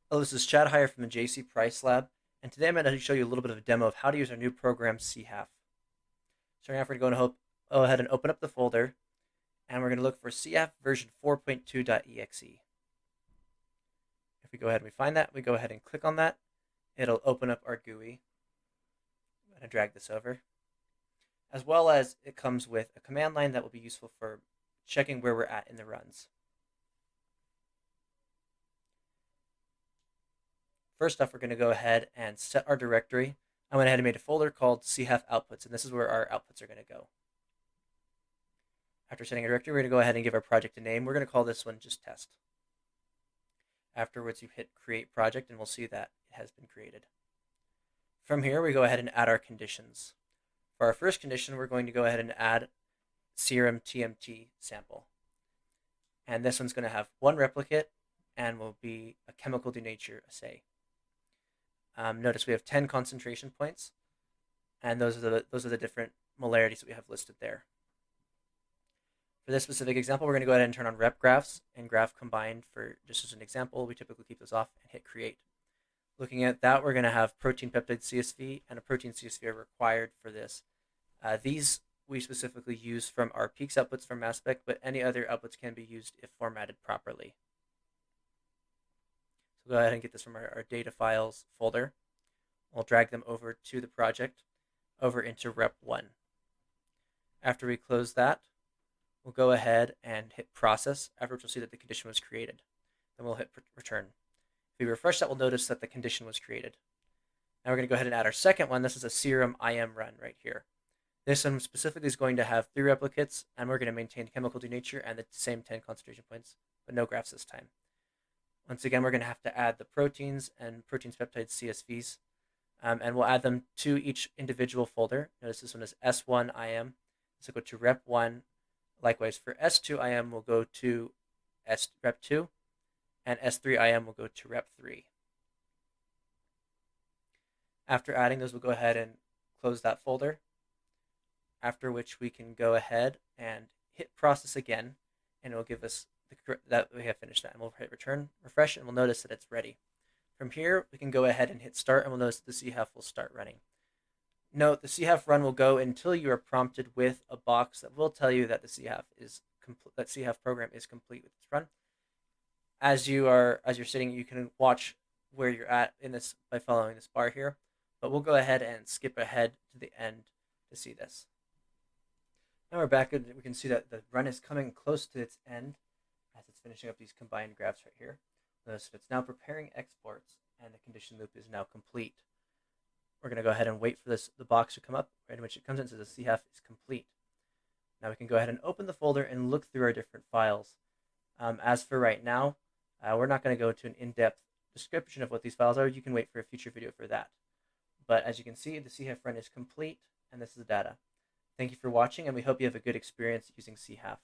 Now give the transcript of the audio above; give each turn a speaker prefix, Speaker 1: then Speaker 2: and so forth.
Speaker 1: Hello, this is Chad Heyer from the JC Price Lab, and today I'm going to show you a little bit of a demo of how to use our new program, CHalf. Starting off, we're going to go ahead and open up the folder, and we're going to look for CHalf version 4.2.exe. If we go ahead and we find that, we go ahead and click on that. It'll open up our GUI. I'm going to drag this over. As well as it comes with a command line that will be useful for checking where we're at in the runs. First off, we're going to go ahead and set our directory. I went ahead and made a folder called CHalf outputs, and this is where our outputs are going to go. After setting a directory, we're going to go ahead and give our project a name. We're going to call this one just test. Afterwards, you hit create project, and we'll see that it has been created. From here, we go ahead and add our conditions. For our first condition, we're going to go ahead and add serum TMT sample. And this one's going to have one replicate and will be a chemical denature assay. Notice we have 10 concentration points, and those are the different molarities that we have listed there. For this specific example, we're going to go ahead and turn on rep graphs and graph combined for just as an example. We typically keep those off and hit create. Looking at that, we're going to have protein peptide CSV and a protein CSV are required for this. These we specifically use from our peaks outputs from mass spec, but any other outputs can be used if formatted properly. So go ahead and get this from our data files folder. We'll drag them over to the project, over into rep1. After we close that, we'll go ahead and hit process, after which we'll see that the condition was created. Then we'll hit return. If we refresh that, we'll notice that the condition was created. Now we're going to go ahead and add our second one. This is a serum IM run right here. This one specifically is going to have 3 replicates, and we're going to maintain chemical denature and the same 10 concentration points, but no graphs this time. Once again, we're going to have to add the proteins and proteins peptides CSVs, and we'll add them to each individual folder. Notice this one is S1 IM, so go to rep1. Likewise, for S2 IM, we'll go to rep2, and S3 IM will go to rep3. After adding those, we'll go ahead and close that folder, after which we can go ahead and hit process again, and it will give us that we have finished that. And we'll hit return, refresh, and we'll notice that it's ready. From here, we can go ahead and hit start, and we'll notice the CHalf will start running. Note, the CHalf run will go until you are prompted with a box that will tell you that the CHalf program is complete with its run. As you're sitting, you can watch where you're at in this by following this bar here. But we'll go ahead and skip ahead to the end to see this. Now we're back, and we can see that the run is coming close to its end as it's finishing up these combined graphs right here. Notice it's now preparing exports, and the condition loop is now complete. We're going to go ahead and wait for the box to come up, in which it comes in, so the CHalf is complete. Now we can go ahead and open the folder and look through our different files. As for right now, we're not going to go to an in-depth description of what these files are. You can wait for a future video for that. But as you can see, the CHalf run is complete, and this is the data. Thank you for watching, and we hope you have a good experience using CHalf.